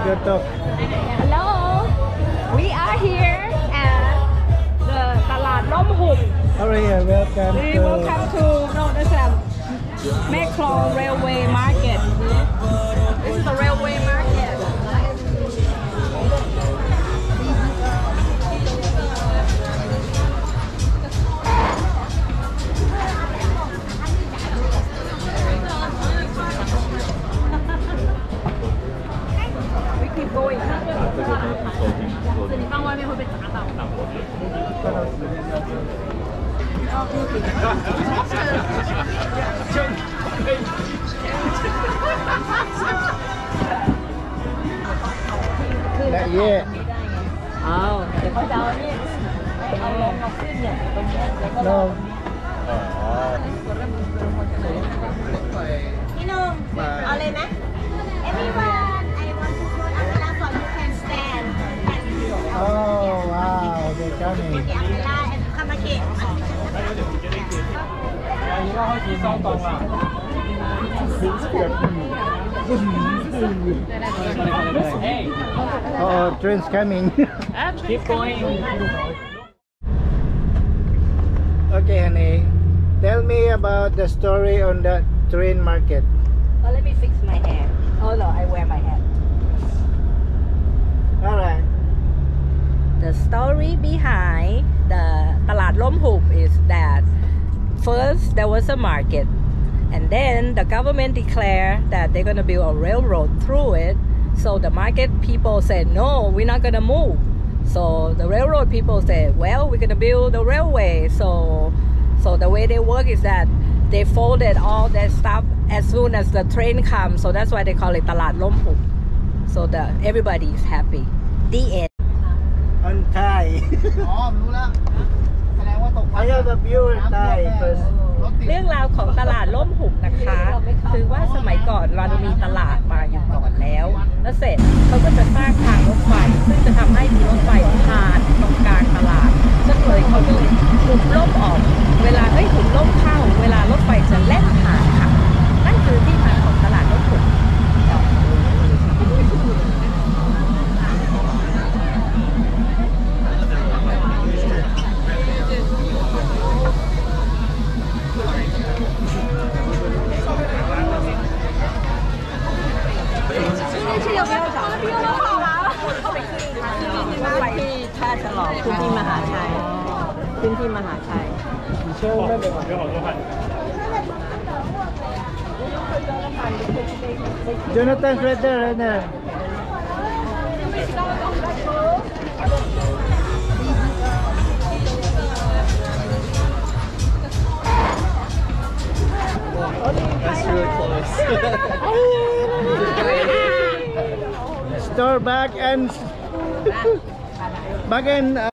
YouTube. Hello, we are here at the ตลาดร่มหุบ Alright, welcome We to welcome to that's a Maekong Railway Market. This is the railway market. We keep going. 你放外面会被砸到。Not yet. เอาเดี๋ยวเขาจะเอานี่เอาลงเอาขึ้นเนี่ยตรงนี้แล้วก็ No. พี่นุ่มเอาเลยไหม Everyone I want to put umbrella for you can stand Oh wow, they're coming. the umbrella and come again 而家開始收檔啦。Oh, train's coming. Keep going. Okay, honey. Tell me about the story on the train market. Well, let me fix my hair. Oh no, I wear my hat. Alright. The story behind the ตลาดร่มหุบ is that first there was a market and then the government declared that they're going to build a railroad through it. So the market people said, no, we're not going to move. So the railroad people said, well, we're going to build a railway. So the way they work is that they folded all their stuff as soon as the train comes. So that's why they call it ตลาดร่มหุบ. So everybody is happy. The end. On Thai. อ๋อรู้แล้วแสดงว่าตก I have a viewer Thai first. เรื่องราวของตลาดร่มหุบนะคะ คือว่าสมัยก่อนมันมีตลาดมาอยู่ก่อนแล้วเสร็จเขาก็จะสร้างทางรถไฟซึ่งจะทำให้มีรถไฟผ่านตรงกลางตลาดซึ่งเลยเขาต้องหุบร่มออกเวลาหุบร่มเข้าเวลารถไฟจะแล่นผ่านค่ะนั่นคือที่มาของตลาดร่มหุบไปที่ท่าฉลองขึ้นที่มหาชัยJonathan's right there, right there. That's really close. Store back and